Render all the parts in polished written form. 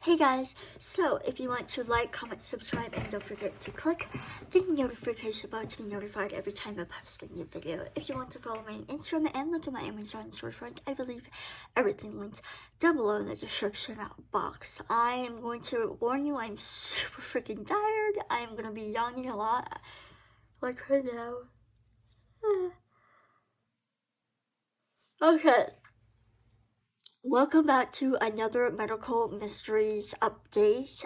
Hey guys, so if you want to like, comment, subscribe, and don't forget to click the notification bell to be notified every time I post a new video. If you want to follow me on Instagram and look at my Amazon storefront, I believe everything links down below in the description box. I am going to warn you, I'm super freaking tired. I am going to be yawning a lot, like right now. Okay. Welcome back to another medical mysteries update.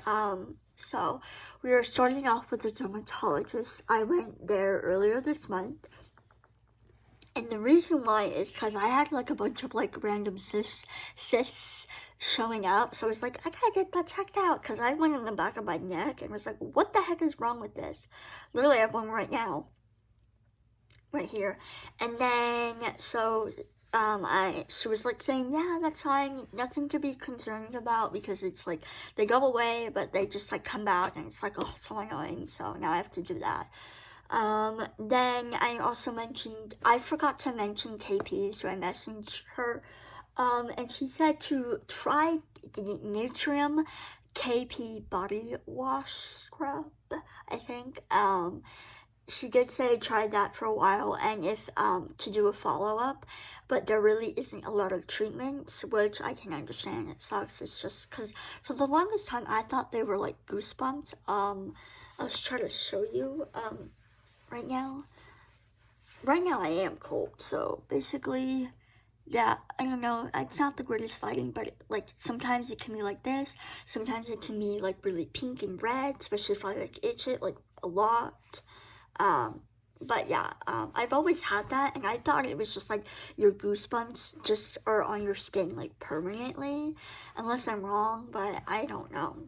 So we are starting off with the dermatologist. I went there earlier this month, and the reason why is because I had like a bunch of like random cysts showing up. So I was like, I gotta get that checked out because I went in the back of my neck and was like, what the heck is wrong with this? Literally, I have one right now, right here. And then she was like saying, yeah, that's fine, nothing to be concerned about, because it's like they go away but they just like come back and it's like, oh, it's so annoying. So now I have to do that. Then I forgot to mention KP, so I messaged her, and she said to try the Nutrium KP body wash scrub, I think. She did say try that for a while, and if to do a follow-up, but there really isn't a lot of treatments, which I can understand. It sucks. It's just because for the longest time I thought they were like goosebumps. I was trying to show you right now. Right now I am cold, so basically, yeah, I don't know, it's not the greatest lighting, but like sometimes it can be like this, sometimes it can be like really pink and red, especially if I like itch it like a lot. But yeah, I've always had that, and I thought it was just like your goosebumps just are on your skin like permanently, unless I'm wrong, but I don't know.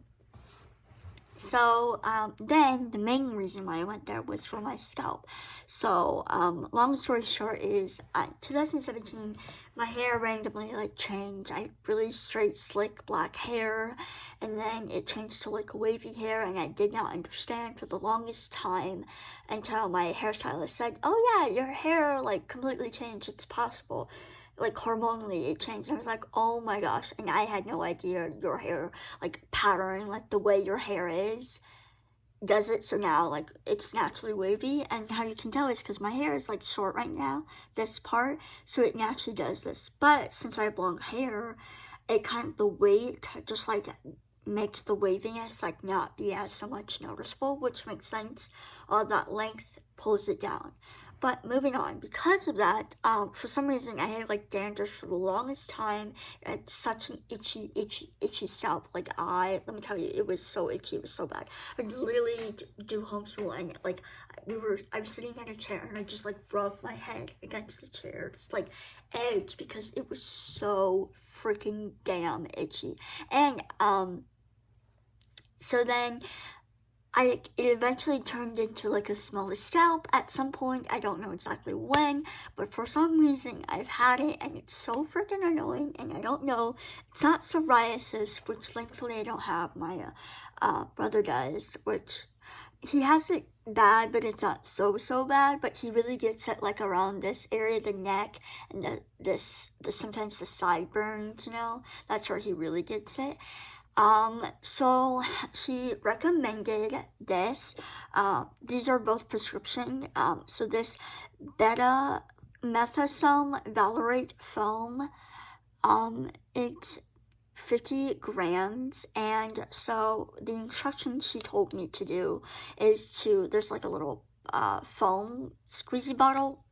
So then the main reason why I went there was for my scalp. So long story short is 2017, my hair randomly like changed. I had really straight, slick black hair, and then it changed to like wavy hair, and I did not understand for the longest time until my hairstylist said, "Oh yeah, your hair like completely changed. It's possible." Like hormonally it changed. I was like, oh my gosh, and I had no idea your hair like pattern, like the way your hair is, does it. So now like it's naturally wavy, and how you can tell is because my hair is like short right now, this part, so it naturally does this. But since I have long hair, it kind of, the weight just like makes the waviness like not be as so much noticeable, which makes sense. That length pulls it down. But moving on, because of that, for some reason I had like dandruff for the longest time. It's such an itchy scalp. Like let me tell you, it was so itchy, it was so bad. I would literally do homeschool, and like I was sitting in a chair and I just like rubbed my head against the chair, just like edge, because it was so freaking damn itchy. And so then it eventually turned into like a smaller scalp at some point. I don't know exactly when, but for some reason I've had it, and it's so freaking annoying, and I don't know. It's not psoriasis, which thankfully I don't have. My brother does, which he has it bad, but it's not so bad. But he really gets it like around this area, the neck, and the sometimes the sideburns. That's where he really gets it. So she recommended this. These are both prescription. So this beta methasone valerate foam, it's 50 grams. And so the instructions she told me to do is there's like a little foam squeezy bottle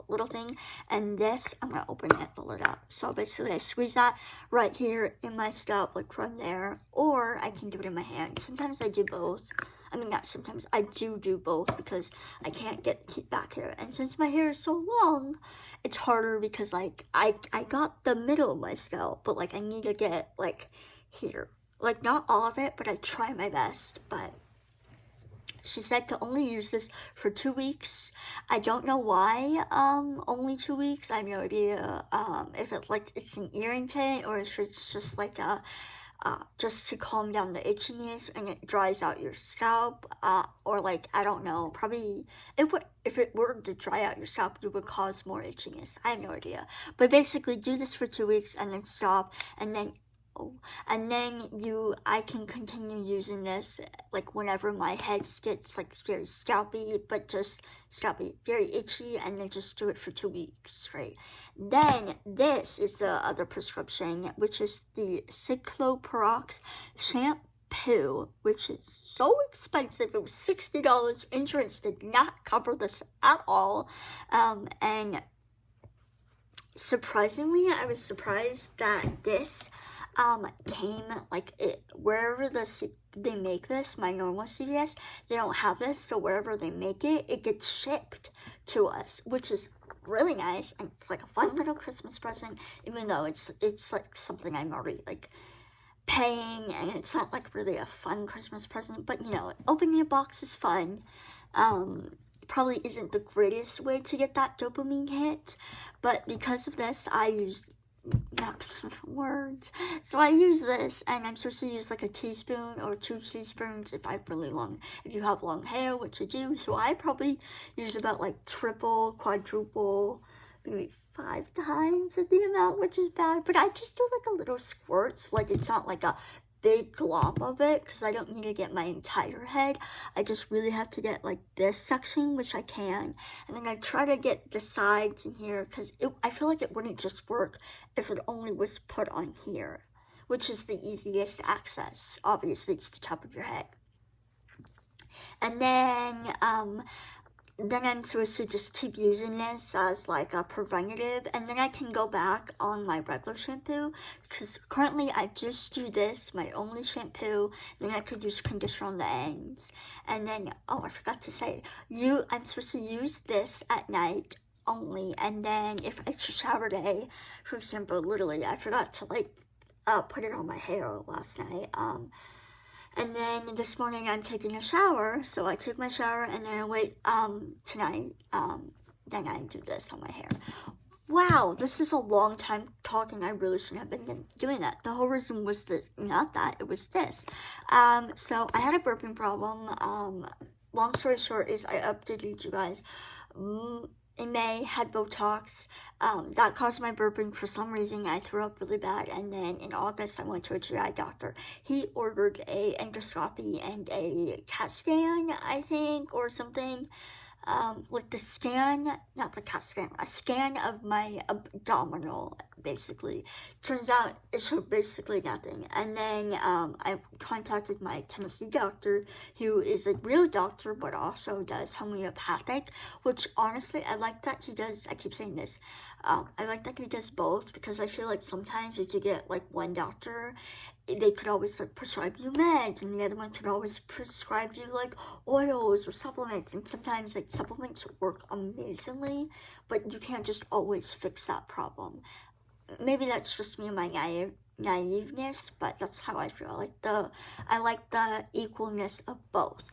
little thing, and this, I'm gonna open the lid up. So basically I squeeze that right here in my scalp, like from there, or I can do it in my hand. Sometimes I do both. I mean, not sometimes, I do both, because I can't get back here, and since my hair is so long, it's harder, because like I got the middle of my scalp, but like I need to get like here, like not all of it, but I try my best. But she said to only use this for 2 weeks. I don't know why only 2 weeks. I have no idea if it's an irritant, or if it's just like a just to calm down the itchiness, and it dries out your scalp, or like, I don't know, probably it would, if it were to dry out your scalp, it would cause more itchiness. I have no idea. But basically do this for 2 weeks and then stop, and then and then I can continue using this like whenever my head gets like very scalpy, but just scalpy, very itchy, and then just do it for 2 weeks straight. Then this is the other prescription, which is the Cycloperox shampoo, which is so expensive. It was $60. Insurance did not cover this at all, and surprisingly, I was surprised that this came like it wherever they make this. My normal CVS, they don't have this, so wherever they make it, it gets shipped to us, which is really nice, and it's like a fun little Christmas present, even though it's like something I'm already like paying, and it's not like really a fun Christmas present, but opening a box is fun. Probably isn't the greatest way to get that dopamine hit, but because of this, I use words. So I use this, and I'm supposed to use like a teaspoon or 2 teaspoons if you have long hair, which I do. So I probably use about like triple, quadruple, maybe 5 times the amount, which is bad. But I just do like a little squirts, like it's not like a big glop of it, because I don't need to get my entire head. I just really have to get like this section, which I can, and then I try to get the sides in here, because I feel like it wouldn't just work if it only was put on here, which is the easiest access. Obviously, it's the top of your head. And then I'm supposed to just keep using this as like a preventative, and then I can go back on my regular shampoo, because currently I just do this, my only shampoo, then I could use conditioner on the ends, and then, I forgot to say, I'm supposed to use this at night only, and then if it's a shower day, for example, literally, I forgot to like, put it on my hair last night, and then this morning I'm taking a shower, so I take my shower and then I wait, tonight, then I do this on my hair. Wow, this is a long time talking. I really shouldn't have been doing that. The whole reason was not that, it was this. So I had a burping problem. Long story short is I updated you guys. In May, had Botox. That caused my burping. For some reason, I threw up really bad. And then in August, I went to a GI doctor. He ordered a endoscopy and a CAT scan, I think, or something. Like the scan, not the CAT scan, a scan of my abdominal, basically. Turns out it showed basically nothing. And then I contacted my Tennessee doctor, who is a real doctor but also does homeopathic, which honestly I like that he does. I keep saying this. I like that he does both, because I feel like sometimes if you get like one doctor, they could always like prescribe you meds, and the other one could always prescribe you like oils or supplements, and sometimes like supplements work amazingly, but you can't just always fix that problem. Maybe that's just me and my naiveness, but that's how I feel. I like the equalness of both.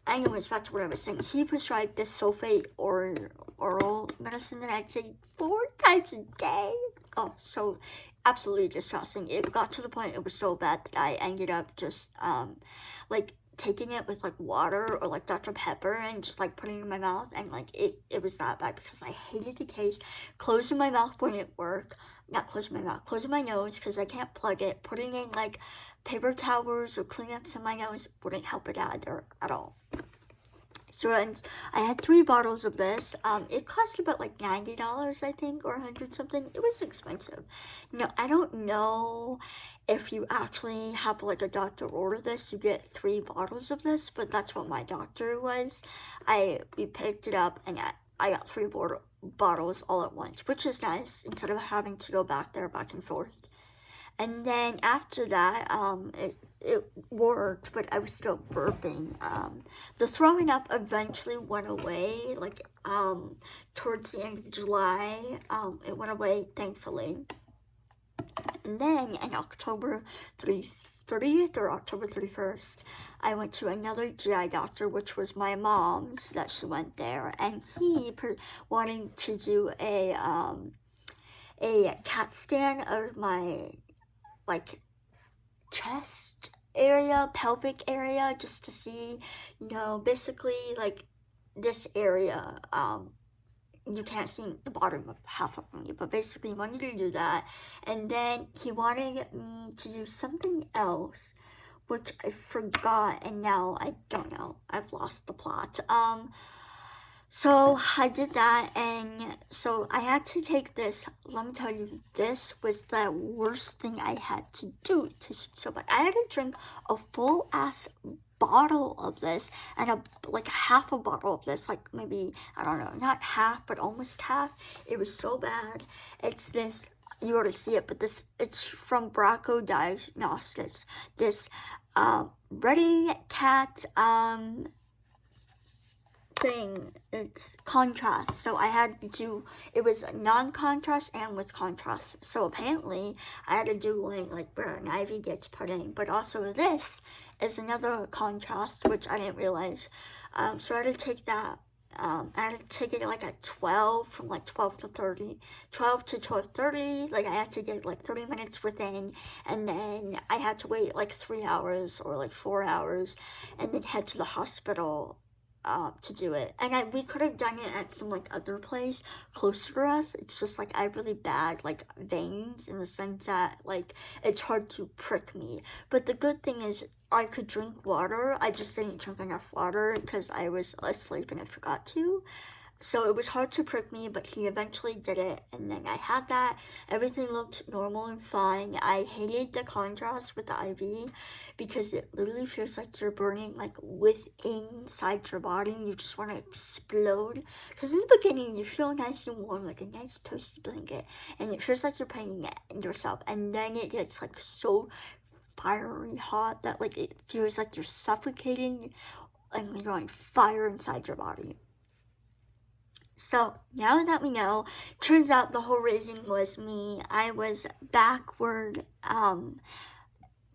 Anyways, back to what I was saying. He prescribed this sulfate or oral medicine that I take 4 times a day. Oh, so absolutely disgusting. It got to the point it was so bad that I ended up just like taking it with like water or like Dr. Pepper and just like putting it in my mouth, and like it was that bad because I hated the taste. Closing my mouth wouldn't work. Not closing my mouth, closing my nose because I can't plug it. Putting in like paper towels or Kleenex in my nose wouldn't help it either at all. So I had 3 bottles of this. It cost about like $90, I think, or 100 something. It was expensive. I don't know if you actually have like a doctor order this, you get 3 bottles of this, but that's what my doctor was. We picked it up and I got 3 bottles all at once, which is nice instead of having to go back and forth. And then after that, it worked, but I was still burping. The throwing up eventually went away, like, towards the end of July. It went away, thankfully. And then in October 30th or October 31st, I went to another GI doctor, which was my mom's, that she went there, and he wanted to do a CAT scan of my like chest area, pelvic area, just to see, basically like this area, you can't see the bottom of half of me, but basically he wanted to do that, and then he wanted me to do something else, which I forgot, and now I don't know. I've lost the plot. So I did that, and so I had to take this. Let me tell you, this was the worst thing I had to do to so bad. I had to drink a full ass bottle of this, and like half a bottle of this, like maybe, I don't know, not half, but almost half. It was so bad. It's this, you already see it, but it's from Bracco Diagnostics. This Ready Cat thing, it's contrast. So I had to do, it was non-contrast and with contrast. So apparently I had to do one like where an IV gets put in, but also this is another contrast, which I didn't realize. So I had to take that. I had to take it like at 12, from like 12 to 12:30. Like I had to get like 30 minutes within, and then I had to wait like 3 hours or like 4 hours, and then head to the hospital to do it. And we could have done it at some like other place closer to us. It's just like I have really bad like veins, in the sense that like it's hard to prick me. But the good thing is I could drink water. I just didn't drink enough water because I was asleep and I forgot to. So it was hard to prick me, but he eventually did it, and then I had that. Everything looked normal and fine. I hated the contrast with the IV because it literally feels like you're burning like inside your body, and you just want to explode. Because in the beginning you feel nice and warm, like a nice toasty blanket, and it feels like you're playing it yourself, and then it gets like so fiery hot that like it feels like you're suffocating and you're on fire inside your body. So now that we know, turns out the whole reason was me. I was backward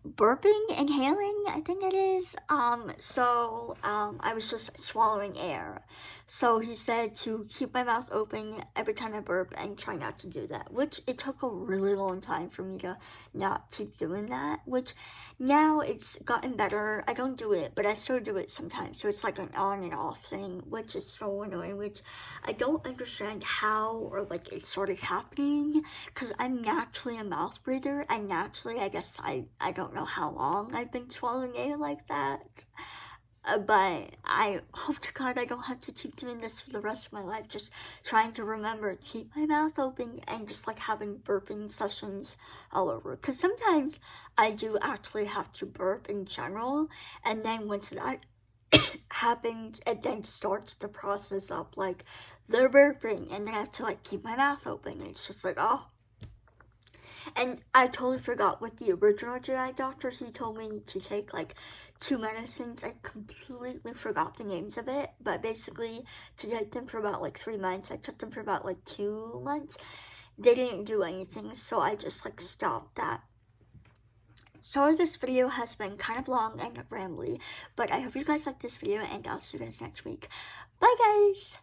burping, inhaling, I think it is. I was just swallowing air. So he said to keep my mouth open every time I burp and try not to do that, which it took a really long time for me to not keep doing that, which now it's gotten better. I don't do it, but I still do it sometimes. So it's like an on and off thing, which is so annoying, which I don't understand how or like it started happening, because I'm naturally a mouth breather, and naturally, I guess I don't know how long I've been swallowing air like that. But I hope to God I don't have to keep doing this for the rest of my life, just trying to remember, keep my mouth open, and just like having burping sessions all over. Because sometimes I do actually have to burp in general, and then once that happens, it then starts the process of like the burping, and then I have to like keep my mouth open, and it's just like, oh. And I totally forgot with the original GI doctor, he told me to take like 2 medicines. I completely forgot the names of it, but basically to take them for about like 3 months. I took them for about like 2 months. They didn't do anything, so I just like stopped that. Sorry this video has been kind of long and rambly, but I hope you guys like this video, and I'll see you guys next week. Bye guys!